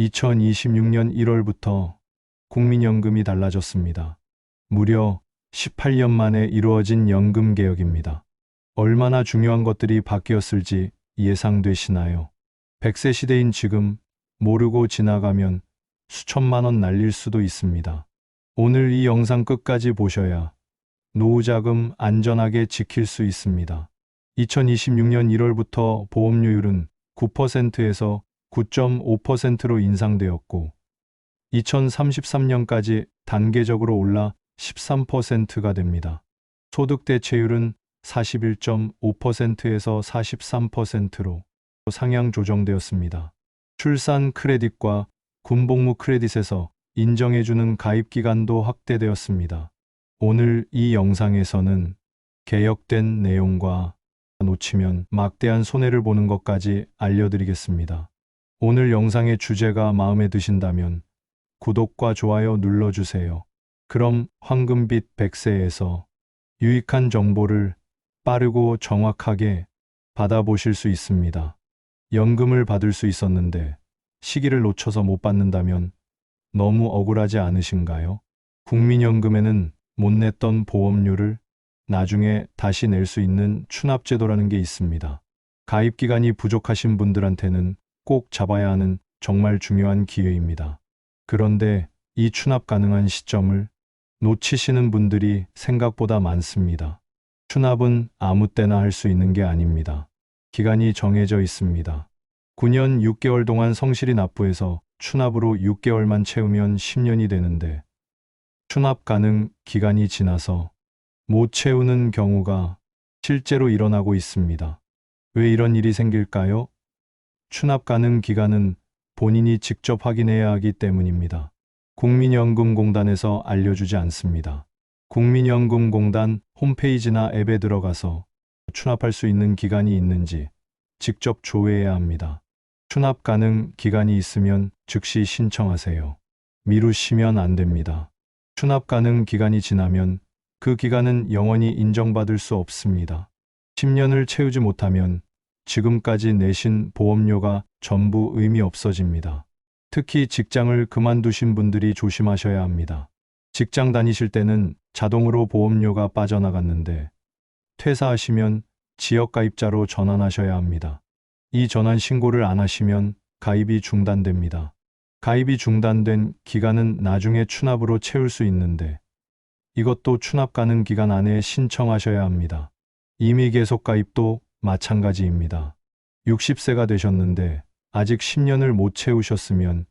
2026년 1월부터 국민연금이 달라졌습니다. 무려 18년 만에 이루어진 연금 개혁입니다. 얼마나 중요한 것들이 바뀌었을지 예상되시나요? 100세 시대인 지금 모르고 지나가면 수천만 원 날릴 수도 있습니다. 오늘 이 영상 끝까지 보셔야 노후자금 안전하게 지킬 수 있습니다. 2026년 1월부터 보험료율은 9%에서 9.5%로 인상되었고 2033년까지 단계적으로 올라 13%가 됩니다. 소득 대체율은 41.5%에서 43%로 상향 조정되었습니다. 출산 크레딧과 군복무 크레딧에서 인정해주는 가입기간도 확대되었습니다. 오늘 이 영상에서는 개혁된 내용과 놓치면 막대한 손해를 보는 것까지 알려드리겠습니다. 오늘 영상의 주제가 마음에 드신다면 구독과 좋아요 눌러주세요. 그럼 황금빛 100세에서 유익한 정보를 빠르고 정확하게 받아보실 수 있습니다. 연금을 받을 수 있었는데 시기를 놓쳐서 못 받는다면 너무 억울하지 않으신가요? 국민연금에는 못 냈던 보험료를 나중에 다시 낼 수 있는 추납제도라는 게 있습니다. 가입기간이 부족하신 분들한테는 꼭 잡아야 하는 정말 중요한 기회입니다. 그런데 이 추납 가능한 시점을 놓치시는 분들이 생각보다 많습니다. 추납은 아무 때나 할 수 있는 게 아닙니다. 기간이 정해져 있습니다. 9년 6개월 동안 성실히 납부해서 추납으로 6개월만 채우면 10년이 되는데 추납 가능 기간이 지나서 못 채우는 경우가 실제로 일어나고 있습니다. 왜 이런 일이 생길까요? 추납 가능 기간은 본인이 직접 확인해야 하기 때문입니다. 국민연금공단에서 알려주지 않습니다. 국민연금공단 홈페이지나 앱에 들어가서 추납할 수 있는 기간이 있는지 직접 조회해야 합니다. 추납 가능 기간이 있으면 즉시 신청하세요. 미루시면 안 됩니다. 추납 가능 기간이 지나면 그 기간은 영원히 인정받을 수 없습니다. 10년을 채우지 못하면 지금까지 내신 보험료가 전부 의미 없어집니다. 특히 직장을 그만두신 분들이 조심하셔야 합니다. 직장 다니실 때는 자동으로 보험료가 빠져나갔는데 퇴사하시면 지역가입자로 전환하셔야 합니다. 이 전환 신고를 안 하시면 가입이 중단됩니다. 가입이 중단된 기간은 나중에 추납으로 채울 수 있는데 이것도 추납 가능 기간 안에 신청하셔야 합니다. 이미 계속 가입도 마찬가지입니다. 60세가 되셨는데 아직 10년을 못 채우셨으면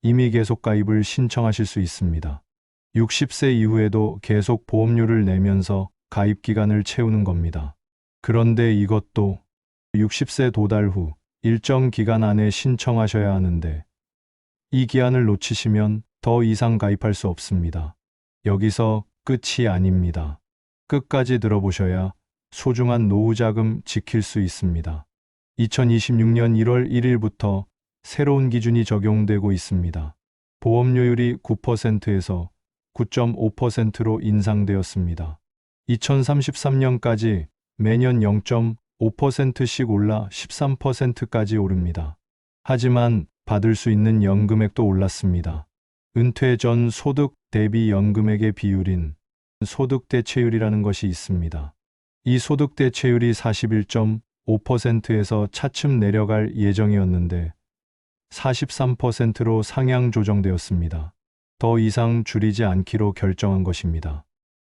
이미 계속 가입을 신청하실 수 있습니다. 60세 이후에도 계속 보험료를 내면서 가입 기간을 채우는 겁니다. 그런데 이것도 60세 도달 후 일정 기간 안에 신청하셔야 하는데 이 기한을 놓치시면 더 이상 가입할 수 없습니다. 여기서 끝이 아닙니다. 끝까지 들어보셔야 소중한 노후자금 지킬 수 있습니다. 2026년 1월 1일부터 새로운 기준이 적용되고 있습니다. 보험료율이 9%에서 9.5%로 인상되었습니다. 2033년까지 매년 0.5%씩 올라 13%까지 오릅니다. 하지만 받을 수 있는 연금액도 올랐습니다. 은퇴 전 소득 대비 연금액의 비율인 소득 대체율이라는 것이 있습니다. 이 소득 대체율이 41.5%에서 차츰 내려갈 예정이었는데 43%로 상향 조정되었습니다. 더 이상 줄이지 않기로 결정한 것입니다.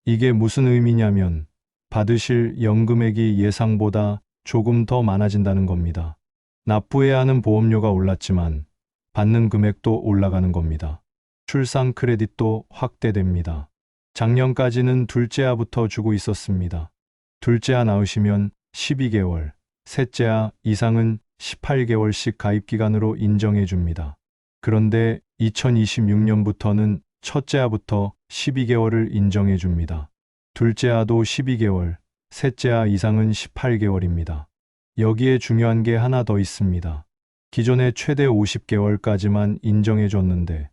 이게 무슨 의미냐면 받으실 연금액이 예상보다 조금 더 많아진다는 겁니다. 납부해야 하는 보험료가 올랐지만 받는 금액도 올라가는 겁니다. 출산 크레딧도 확대됩니다. 작년까지는 둘째아부터 주고 있었습니다. 둘째아 낳으시면 12개월, 셋째아 이상은 18개월씩 가입기간으로 인정해 줍니다. 그런데 2026년부터는 첫째아부터 12개월을 인정해 줍니다. 둘째아도 12개월, 셋째아 이상은 18개월입니다. 여기에 중요한 게 하나 더 있습니다. 기존에 최대 50개월까지만 인정해 줬는데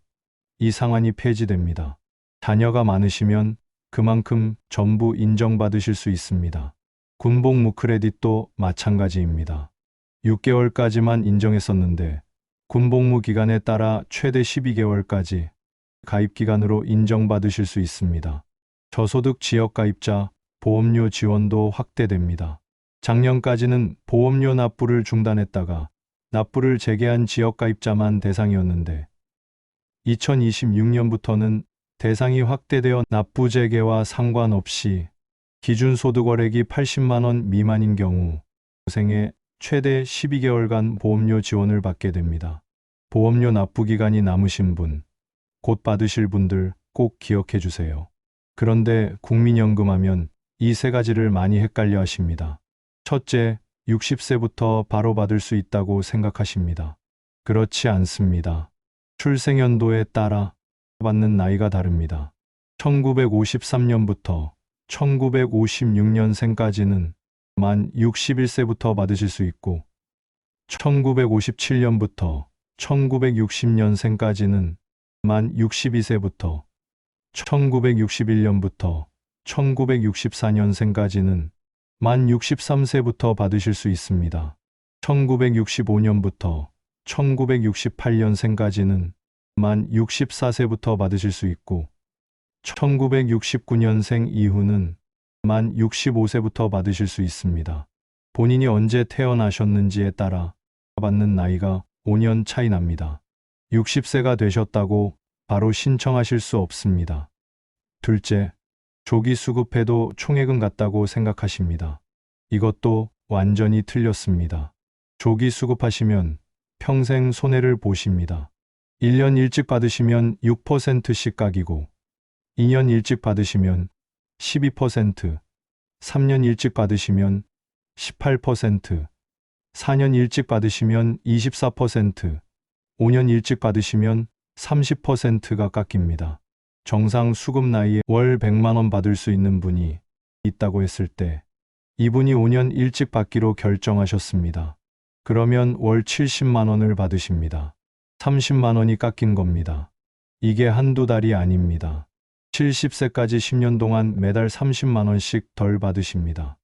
이 상한이 폐지됩니다. 자녀가 많으시면 그만큼 전부 인정받으실 수 있습니다. 군복무 크레딧도 마찬가지입니다. 6개월까지만 인정했었는데 군복무 기간에 따라 최대 12개월까지 가입 기간으로 인정받으실 수 있습니다. 저소득 지역 가입자 보험료 지원도 확대됩니다. 작년까지는 보험료 납부를 중단했다가 납부를 재개한 지역 가입자만 대상이었는데 2026년부터는 대상이 확대되어 납부 재개와 상관없이 기준 소득월액이 80만 원 미만인 경우 생애 최대 12개월간 보험료 지원을 받게 됩니다. 보험료 납부 기간이 남으신 분, 곧 받으실 분들 꼭 기억해 주세요. 그런데 국민연금 하면 이 세 가지를 많이 헷갈려 하십니다. 첫째, 60세부터 바로 받을 수 있다고 생각하십니다. 그렇지 않습니다. 출생연도에 따라 받는 나이가 다릅니다. 1953년부터 1956년생까지는 만 61세부터 받으실 수 있고 1957년부터 1960년생까지는 만 62세부터 1961년부터 1964년생까지는 만 63세부터 받으실 수 있습니다. 1965년부터 1968년생까지는 만 64세부터 받으실 수 있고 1969년생 이후는 만 65세부터 받으실 수 있습니다. 본인이 언제 태어나셨는지에 따라 받는 나이가 5년 차이 납니다. 60세가 되셨다고 바로 신청하실 수 없습니다. 둘째, 조기 수급해도 총액은 같다고 생각하십니다. 이것도 완전히 틀렸습니다. 조기 수급하시면 평생 손해를 보십니다. 1년 일찍 받으시면 6%씩 깎이고 2년 일찍 받으시면 12%, 3년 일찍 받으시면 18%, 4년 일찍 받으시면 24%, 5년 일찍 받으시면 30%가 깎입니다. 정상 수급 나이에 월 100만 원 받을 수 있는 분이 있다고 했을 때 이분이 5년 일찍 받기로 결정하셨습니다. 그러면 월 70만 원을 받으십니다. 30만 원이 깎인 겁니다. 이게 한두 달이 아닙니다. 70세까지 10년 동안 매달 30만 원씩 덜 받으십니다.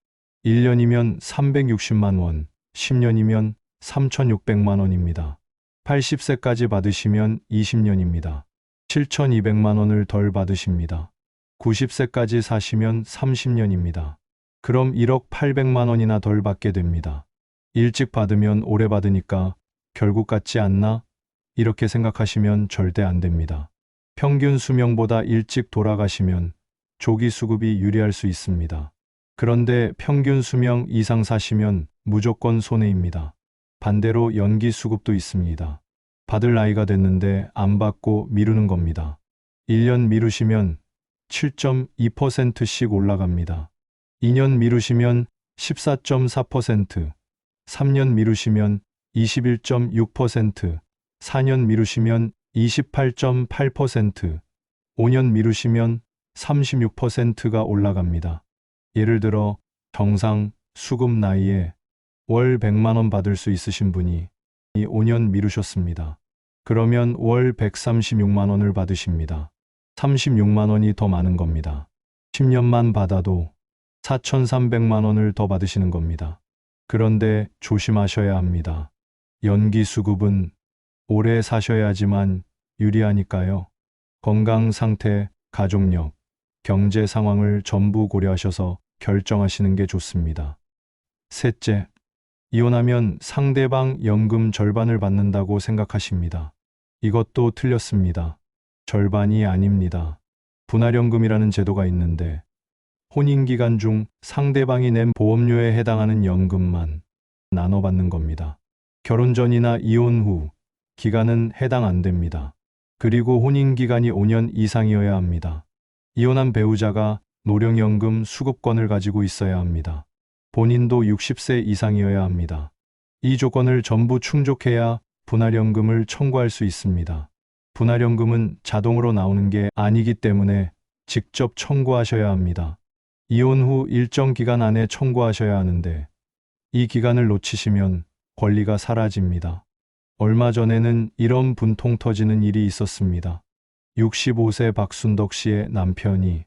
1년이면 360만 원, 10년이면 3,600만 원입니다. 80세까지 받으시면 20년입니다. 7,200만 원을 덜 받으십니다. 90세까지 사시면 30년입니다. 그럼 1억 800만 원이나 덜 받게 됩니다. 일찍 받으면 오래 받으니까 결국 같지 않나? 이렇게 생각하시면 절대 안 됩니다. 평균 수명보다 일찍 돌아가시면 조기 수급이 유리할 수 있습니다. 그런데 평균 수명 이상 사시면 무조건 손해입니다. 반대로 연기 수급도 있습니다. 받을 나이가 됐는데 안 받고 미루는 겁니다. 1년 미루시면 7.2%씩 올라갑니다. 2년 미루시면 14.4%, 3년 미루시면 21.6%, 4년 미루시면 28.8%, 5년 미루시면 36%가 올라갑니다. 예를 들어 정상 수급 나이에 월 100만 원 받을 수 있으신 분이 5년 미루셨습니다. 그러면 월 136만 원을 받으십니다. 36만 원이 더 많은 겁니다. 10년만 받아도 4,300만 원을 더 받으시는 겁니다. 그런데 조심하셔야 합니다. 연기 수급은 오래 사셔야지만 유리하니까요. 건강 상태, 가족력, 경제 상황을 전부 고려하셔서 결정하시는 게 좋습니다. 셋째, 이혼하면 상대방 연금 절반을 받는다고 생각하십니다. 이것도 틀렸습니다. 절반이 아닙니다. 분할연금이라는 제도가 있는데 혼인기간 중 상대방이 낸 보험료에 해당하는 연금만 나눠 받는 겁니다. 결혼 전이나 이혼 후 기간은 해당 안 됩니다. 그리고 혼인기간이 5년 이상이어야 합니다. 이혼한 배우자가 노령연금 수급권을 가지고 있어야 합니다. 본인도 60세 이상이어야 합니다. 이 조건을 전부 충족해야 분할연금을 청구할 수 있습니다. 분할연금은 자동으로 나오는 게 아니기 때문에 직접 청구하셔야 합니다. 이혼 후 일정 기간 안에 청구하셔야 하는데 이 기간을 놓치시면 권리가 사라집니다. 얼마 전에는 이런 분통 터지는 일이 있었습니다. 65세 박순덕 씨의 남편이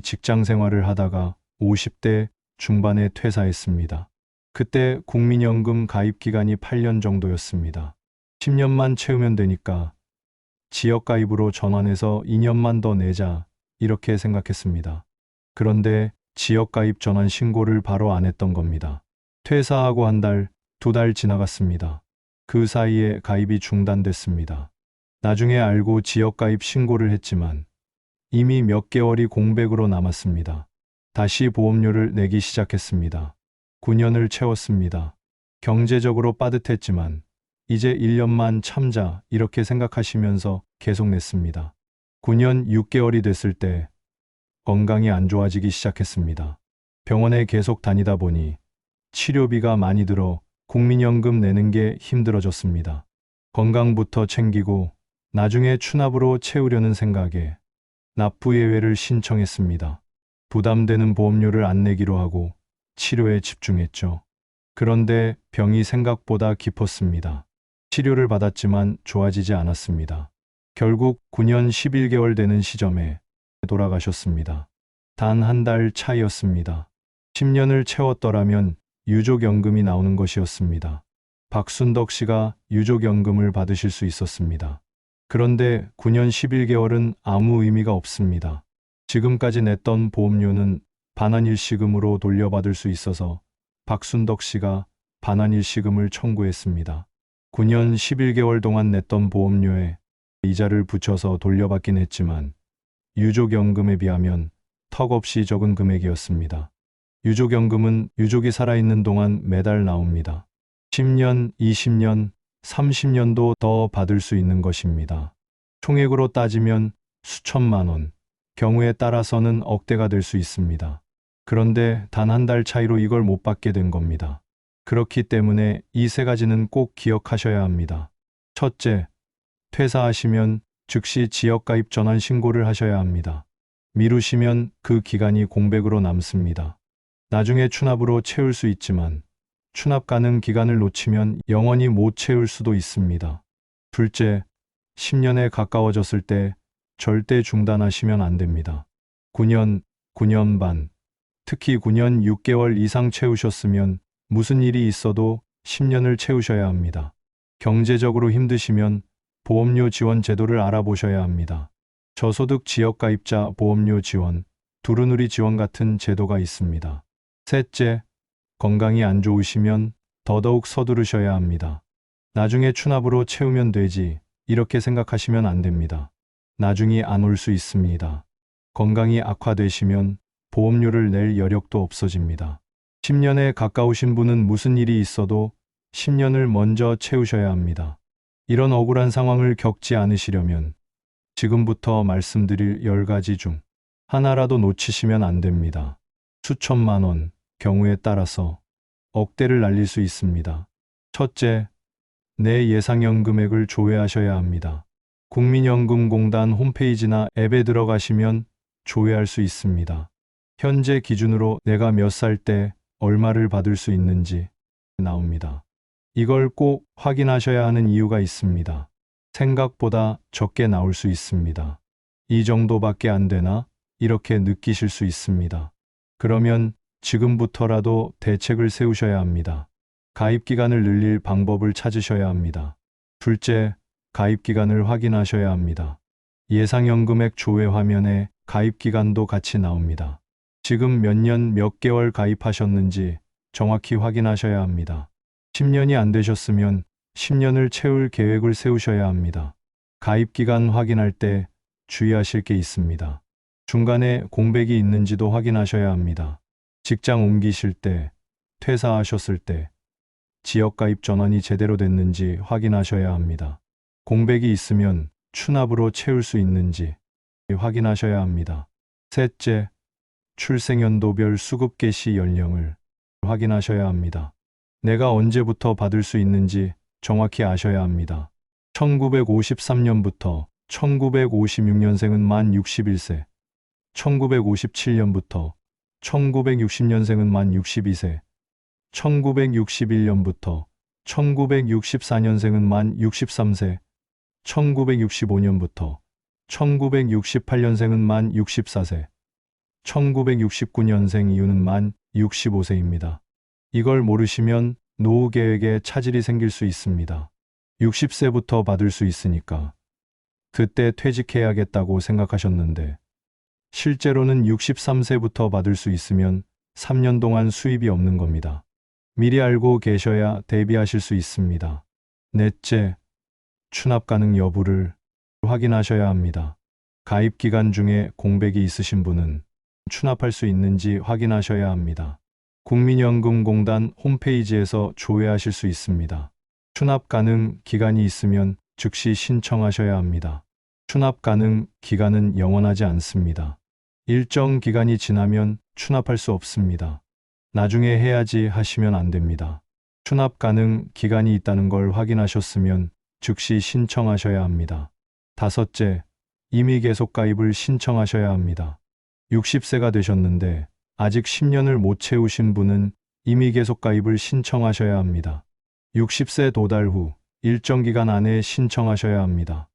직장 생활을 하다가 50대 중반에 퇴사했습니다. 그때 국민연금 가입 기간이 8년 정도였습니다. 10년만 채우면 되니까 지역가입으로 전환해서 2년만 더 내자 이렇게 생각했습니다. 그런데 지역가입 전환 신고를 바로 안 했던 겁니다. 퇴사하고 한 달, 2달 지나갔습니다. 그 사이에 가입이 중단됐습니다. 나중에 알고 지역가입 신고를 했지만 이미 몇 개월이 공백으로 남았습니다. 다시 보험료를 내기 시작했습니다. 9년을 채웠습니다. 경제적으로 빠듯했지만 이제 1년만 참자 이렇게 생각하시면서 계속 냈습니다. 9년 6개월이 됐을 때 건강이 안 좋아지기 시작했습니다. 병원에 계속 다니다 보니 치료비가 많이 들어 국민연금 내는 게 힘들어졌습니다. 건강부터 챙기고 나중에 추납으로 채우려는 생각에 납부예외를 신청했습니다. 부담되는 보험료를 안 내기로 하고 치료에 집중했죠. 그런데 병이 생각보다 깊었습니다. 치료를 받았지만 좋아지지 않았습니다. 결국 9년 11개월 되는 시점에 돌아가셨습니다. 단 한 달 차이였습니다. 10년을 채웠더라면 유족연금이 나오는 것이었습니다. 박순덕 씨가 유족연금을 받으실 수 있었습니다. 그런데 9년 11개월은 아무 의미가 없습니다. 지금까지 냈던 보험료는 반환일시금으로 돌려받을 수 있어서 박순덕 씨가 반환일시금을 청구했습니다. 9년 11개월 동안 냈던 보험료에 이자를 붙여서 돌려받긴 했지만 유족연금에 비하면 턱없이 적은 금액이었습니다. 유족연금은 유족이 살아있는 동안 매달 나옵니다. 10년, 20년, 30년도 더 받을 수 있는 것입니다. 총액으로 따지면 수천만 원, 경우에 따라서는 억대가 될 수 있습니다. 그런데 단 한 달 차이로 이걸 못 받게 된 겁니다. 그렇기 때문에 이 세 가지는 꼭 기억하셔야 합니다. 첫째, 퇴사하시면 즉시 지역가입 전환 신고를 하셔야 합니다. 미루시면 그 기간이 공백으로 남습니다. 나중에 추납으로 채울 수 있지만 추납 가능 기간을 놓치면 영원히 못 채울 수도 있습니다. 둘째, 10년에 가까워졌을 때 절대 중단하시면 안 됩니다. 9년, 9년 반, 특히 9년 6개월 이상 채우셨으면 무슨 일이 있어도 10년을 채우셔야 합니다. 경제적으로 힘드시면 보험료 지원 제도를 알아보셔야 합니다. 저소득 지역가입자 보험료 지원, 두루누리 지원 같은 제도가 있습니다. 셋째, 건강이 안 좋으시면 더더욱 서두르셔야 합니다. 나중에 추납으로 채우면 되지 이렇게 생각하시면 안 됩니다. 나중이 안 올 수 있습니다. 건강이 악화되시면 보험료를 낼 여력도 없어집니다. 10년에 가까우신 분은 무슨 일이 있어도 10년을 먼저 채우셔야 합니다. 이런 억울한 상황을 겪지 않으시려면 지금부터 말씀드릴 10가지 중 하나라도 놓치시면 안 됩니다. 수천만 원, 경우에 따라서 억대를 날릴 수 있습니다. 첫째, 내 예상연 금액을 조회하셔야 합니다. 국민연금공단 홈페이지나 앱에 들어가시면 조회할 수 있습니다. 현재 기준으로 내가 몇 살 때 얼마를 받을 수 있는지 나옵니다. 이걸 꼭 확인하셔야 하는 이유가 있습니다. 생각보다 적게 나올 수 있습니다. 이 정도밖에 안 되나? 이렇게 느끼실 수 있습니다. 그러면 지금부터라도 대책을 세우셔야 합니다. 가입 기간을 늘릴 방법을 찾으셔야 합니다. 둘째, 가입 기간을 확인하셔야 합니다. 예상연금액 조회 화면에 가입 기간도 같이 나옵니다. 지금 몇 년 몇 개월 가입하셨는지 정확히 확인하셔야 합니다. 10년이 안 되셨으면 10년을 채울 계획을 세우셔야 합니다. 가입 기간 확인할 때 주의하실 게 있습니다. 중간에 공백이 있는지도 확인하셔야 합니다. 직장 옮기실 때, 퇴사하셨을 때, 지역가입 전환이 제대로 됐는지 확인하셔야 합니다. 공백이 있으면 추납으로 채울 수 있는지 확인하셔야 합니다. 셋째, 출생연도별 수급 개시 연령을 확인하셔야 합니다. 내가 언제부터 받을 수 있는지 정확히 아셔야 합니다. 1953년부터 1956년생은 만 61세, 1957년부터 1960년생은 만 62세, 1961년부터 1964년생은 만 63세, 1965년부터 1968년생은 만 64세, 1969년생 이후는 만 65세입니다. 이걸 모르시면 노후 계획에 차질이 생길 수 있습니다. 60세부터 받을 수 있으니까 그때 퇴직해야겠다고 생각하셨는데 실제로는 63세부터 받을 수 있으면 3년 동안 수입이 없는 겁니다. 미리 알고 계셔야 대비하실 수 있습니다. 넷째, 추납 가능 여부를 확인하셔야 합니다. 가입 기간 중에 공백이 있으신 분은 추납할 수 있는지 확인하셔야 합니다. 국민연금공단 홈페이지에서 조회하실 수 있습니다. 추납 가능 기간이 있으면 즉시 신청하셔야 합니다. 추납 가능 기간은 영원하지 않습니다. 일정 기간이 지나면 추납할 수 없습니다. 나중에 해야지 하시면 안 됩니다. 추납 가능 기간이 있다는 걸 확인하셨으면 즉시 신청하셔야 합니다. 다섯째, 이미 계속 가입을 신청하셔야 합니다. 60세가 되셨는데 아직 10년을 못 채우신 분은 이미 계속 가입을 신청하셔야 합니다. 60세 도달 후 일정 기간 안에 신청하셔야 합니다.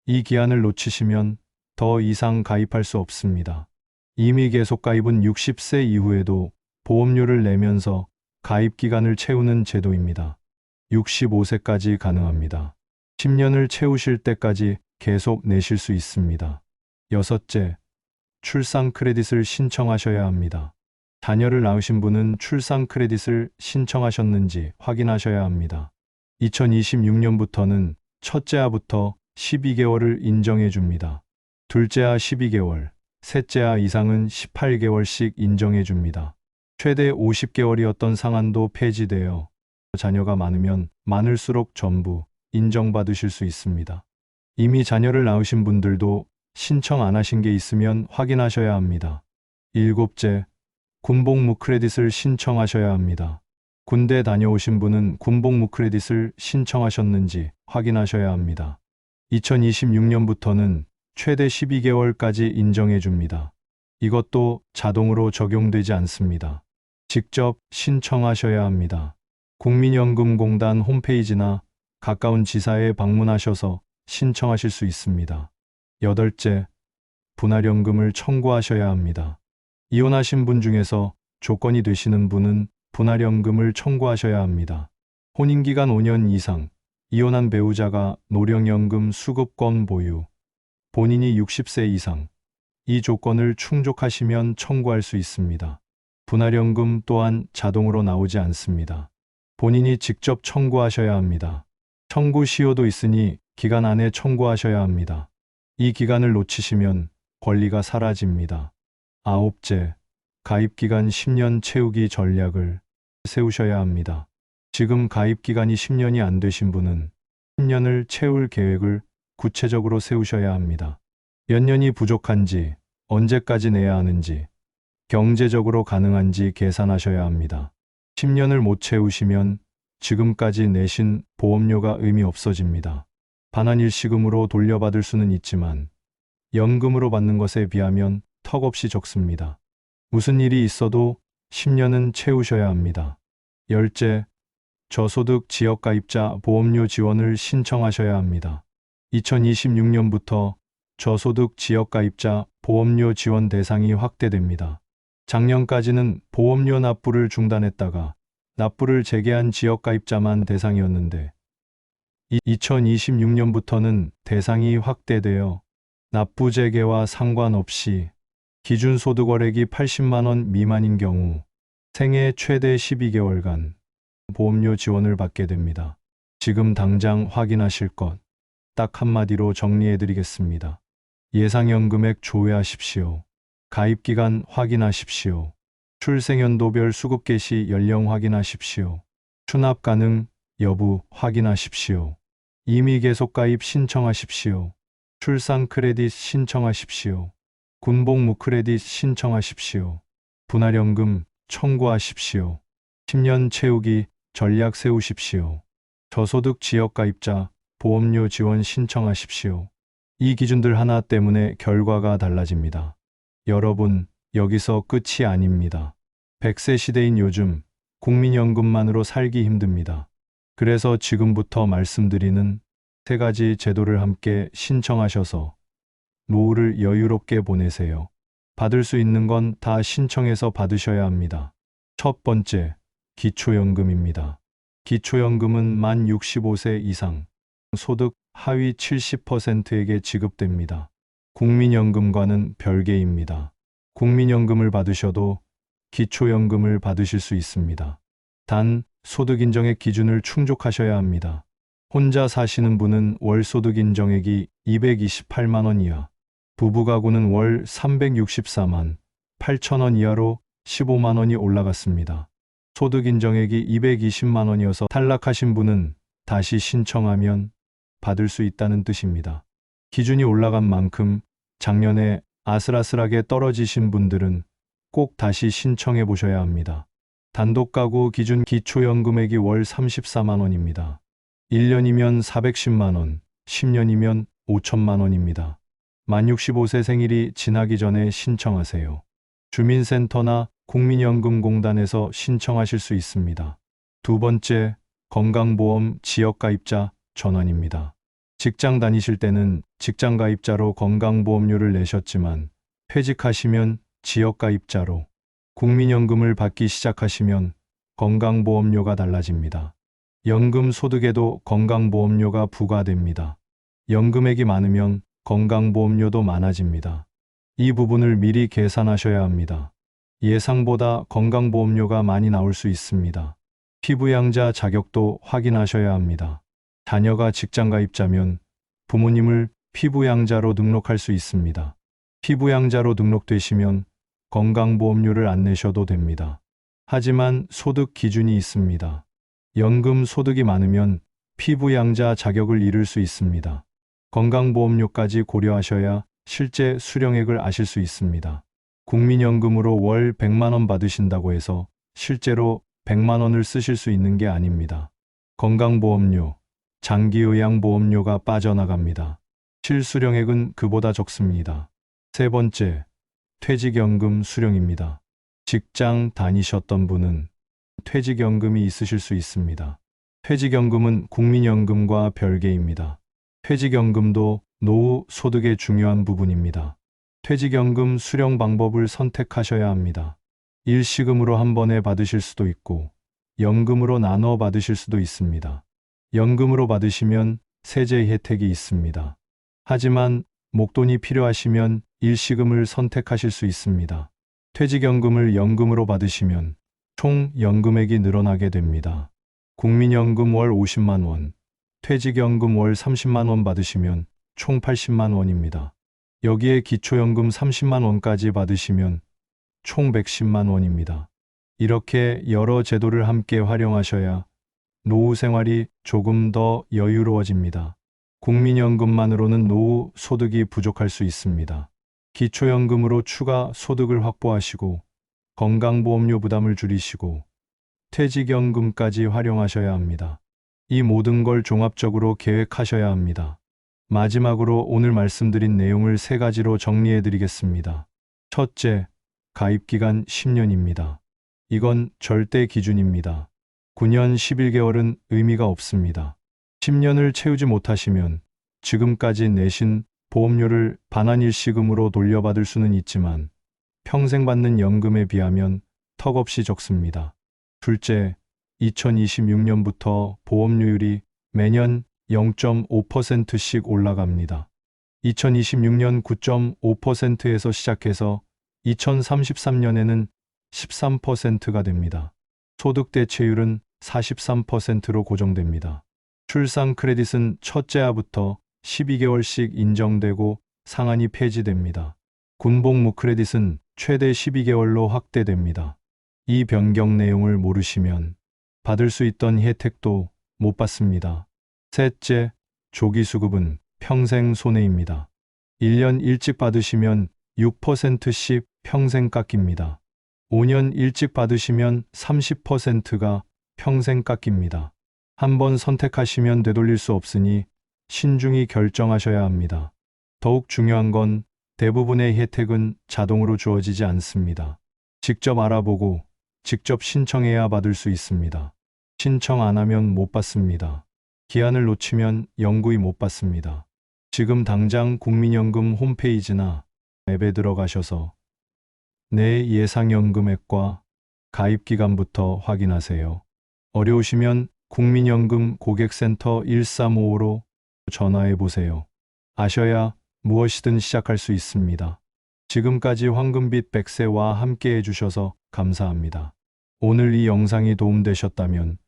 이 기한을 놓치시면 더 이상 가입할 수 없습니다. 이미 계속 가입은 60세 이후에도 보험료를 내면서 가입 기간을 채우는 제도입니다. 65세까지 가능합니다. 10년을 채우실 때까지 계속 내실 수 있습니다. 여섯째, 출산 크레딧을 신청하셔야 합니다. 자녀를 낳으신 분은 출산 크레딧을 신청하셨는지 확인하셔야 합니다. 2026년부터는 첫째아부터 12개월을 인정해 줍니다. 둘째아 12개월, 셋째아 이상은 18개월씩 인정해 줍니다. 최대 50개월이었던 상한도 폐지되어 자녀가 많으면 많을수록 전부 인정받으실 수 있습니다. 이미 자녀를 낳으신 분들도 신청 안 하신 게 있으면 확인하셔야 합니다. 일곱째, 군복무 크레딧을 신청하셔야 합니다. 군대 다녀오신 분은 군복무 크레딧을 신청하셨는지 확인하셔야 합니다. 2026년부터는 최대 12개월까지 인정해 줍니다. 이것도 자동으로 적용되지 않습니다. 직접 신청하셔야 합니다. 국민연금공단 홈페이지나 가까운 지사에 방문하셔서 신청하실 수 있습니다. 여덟째, 분할연금을 청구하셔야 합니다. 이혼하신 분 중에서 조건이 되시는 분은 분할연금을 청구하셔야 합니다. 혼인기간 5년 이상, 이혼한 배우자가 노령연금 수급권 보유, 본인이 60세 이상, 이 조건을 충족하시면 청구할 수 있습니다. 분할연금 또한 자동으로 나오지 않습니다. 본인이 직접 청구하셔야 합니다. 청구 시효도 있으니 기간 안에 청구하셔야 합니다. 이 기간을 놓치시면 권리가 사라집니다. 아홉째, 가입기간 10년 채우기 전략을 세우셔야 합니다. 지금 가입기간이 10년이 안 되신 분은 10년을 채울 계획을 구체적으로 세우셔야 합니다. 몇 년이 부족한지, 언제까지 내야 하는지, 경제적으로 가능한지 계산하셔야 합니다. 10년을 못 채우시면 지금까지 내신 보험료가 의미 없어집니다. 반환일시금으로 돌려받을 수는 있지만 연금으로 받는 것에 비하면 턱없이 적습니다. 무슨 일이 있어도 10년은 채우셔야 합니다. 열째, 저소득 지역가입자 보험료 지원을 신청하셔야 합니다. 2026년부터 저소득 지역가입자 보험료 지원 대상이 확대됩니다. 작년까지는 보험료 납부를 중단했다가 납부를 재개한 지역가입자만 대상이었는데 2026년부터는 대상이 확대되어 납부 재개와 상관없이 기준 소득월액이 80만 원 미만인 경우 생애 최대 12개월간 보험료 지원을 받게 됩니다. 지금 당장 확인하실 것 딱 한마디로 정리해 드리겠습니다. 예상연금액 조회하십시오. 가입기간 확인하십시오. 출생연도별 수급 개시 연령 확인하십시오. 추납 가능 여부 확인하십시오. 이미 계속 가입 신청하십시오. 출산 크레딧 신청하십시오. 군복무 크레딧 신청하십시오. 분할연금 청구하십시오. 10년 채우기 전략 세우십시오. 저소득 지역가입자 보험료 지원 신청하십시오. 이 기준들 하나 때문에 결과가 달라집니다. 여러분, 여기서 끝이 아닙니다. 100세 시대인 요즘 국민연금만으로 살기 힘듭니다. 그래서 지금부터 말씀드리는 3가지 제도를 함께 신청하셔서 노후를 여유롭게 보내세요. 받을 수 있는 건 다 신청해서 받으셔야 합니다. 첫 번째, 기초연금입니다. 기초연금은 만 65세 이상, 소득 하위 70%에게 지급됩니다. 국민연금과는 별개입니다. 국민연금을 받으셔도 기초연금을 받으실 수 있습니다. 단, 소득 인정액 기준을 충족하셔야 합니다. 혼자 사시는 분은 월 소득 인정액이 228만 원 이하, 부부가구는 월 364만 8천 원 이하로 15만 원이 올라갔습니다. 소득 인정액이 220만 원이어서 탈락하신 분은 다시 신청하면 받을 수 있다는 뜻입니다. 기준이 올라간 만큼 작년에 아슬아슬하게 떨어지신 분들은 꼭 다시 신청해 보셔야 합니다. 단독 가구 기준 기초연금액이 월 34만 원입니다. 1년이면 410만 원, 10년이면 5천만 원입니다. 만 65세 생일이 지나기 전에 신청하세요. 주민센터나 국민연금공단에서 신청하실 수 있습니다. 두 번째, 건강보험 지역가입자 전환입니다. 직장 다니실 때는 직장가입자로 건강보험료를 내셨지만 퇴직하시면 지역가입자로 국민연금을 받기 시작하시면 건강보험료가 달라집니다. 연금 소득에도 건강보험료가 부과됩니다. 연금액이 많으면 건강보험료도 많아집니다. 이 부분을 미리 계산하셔야 합니다. 예상보다 건강보험료가 많이 나올 수 있습니다. 피부양자 자격도 확인하셔야 합니다. 자녀가 직장가입자면 부모님을 피부양자로 등록할 수 있습니다. 피부양자로 등록되시면 건강보험료를 안 내셔도 됩니다. 하지만 소득 기준이 있습니다. 연금 소득이 많으면 피부양자 자격을 잃을 수 있습니다. 건강보험료까지 고려하셔야 실제 수령액을 아실 수 있습니다. 국민연금으로 월 100만 원 받으신다고 해서 실제로 100만 원을 쓰실 수 있는 게 아닙니다. 건강보험료, 장기요양보험료가 빠져나갑니다. 실수령액은 그보다 적습니다. 세 번째, 퇴직연금 수령입니다. 직장 다니셨던 분은 퇴직연금이 있으실 수 있습니다. 퇴직연금은 국민연금과 별개입니다. 퇴직연금도 노후 소득의 중요한 부분입니다. 퇴직연금 수령 방법을 선택하셔야 합니다. 일시금으로 한 번에 받으실 수도 있고 연금으로 나눠 받으실 수도 있습니다. 연금으로 받으시면 세제 혜택이 있습니다. 하지만 목돈이 필요하시면 일시금을 선택하실 수 있습니다. 퇴직연금을 연금으로 받으시면 총 연금액이 늘어나게 됩니다. 국민연금 월 50만 원, 퇴직연금 월 30만 원 받으시면 총 80만 원입니다. 여기에 기초연금 30만 원까지 받으시면 총 110만 원입니다. 이렇게 여러 제도를 함께 활용하셔야 노후 생활이 조금 더 여유로워집니다. 국민연금만으로는 노후 소득이 부족할 수 있습니다. 기초연금으로 추가 소득을 확보하시고 건강보험료 부담을 줄이시고 퇴직연금까지 활용하셔야 합니다. 이 모든 걸 종합적으로 계획하셔야 합니다. 마지막으로 오늘 말씀드린 내용을 세 가지로 정리해 드리겠습니다. 첫째, 가입기간 10년입니다. 이건 절대 기준입니다. 9년 11개월은 의미가 없습니다. 10년을 채우지 못하시면 지금까지 내신 보험료를 반환일시금으로 돌려받을 수는 있지만 평생 받는 연금에 비하면 턱없이 적습니다. 둘째, 2026년부터 보험료율이 매년 0.5%씩 올라갑니다. 2026년 9.5%에서 시작해서 2033년에는 13%가 됩니다. 소득 대체율은 43%로 고정됩니다. 출산 크레딧은 첫째 아부터 12개월씩 인정되고 상한이 폐지됩니다. 군복무 크레딧은 최대 12개월로 확대됩니다. 이 변경 내용을 모르시면 받을 수 있던 혜택도 못 받습니다. 셋째, 조기수급은 평생 손해입니다. 1년 일찍 받으시면 6%씩 평생 깎입니다. 5년 일찍 받으시면 30%가 평생 깎입니다. 한번 선택하시면 되돌릴 수 없으니 신중히 결정하셔야 합니다. 더욱 중요한 건 대부분의 혜택은 자동으로 주어지지 않습니다. 직접 알아보고 직접 신청해야 받을 수 있습니다. 신청 안 하면 못 받습니다. 기한을 놓치면 영구히 못 받습니다. 지금 당장 국민연금 홈페이지나 앱에 들어가셔서 내 예상연금액과 가입기간부터 확인하세요. 어려우시면 국민연금 고객센터 1355로 전화해 보세요. 아셔야 무엇이든 시작할 수 있습니다. 지금까지 황금빛 백세와 함께 해주셔서 감사합니다. 오늘 이 영상이 도움되셨다면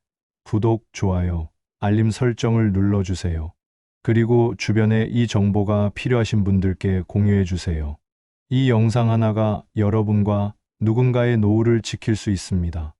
구독, 좋아요, 알림 설정을 눌러주세요. 그리고 주변에 이 정보가 필요하신 분들께 공유해 주세요. 이 영상 하나가 여러분과 누군가의 노후를 지킬 수 있습니다.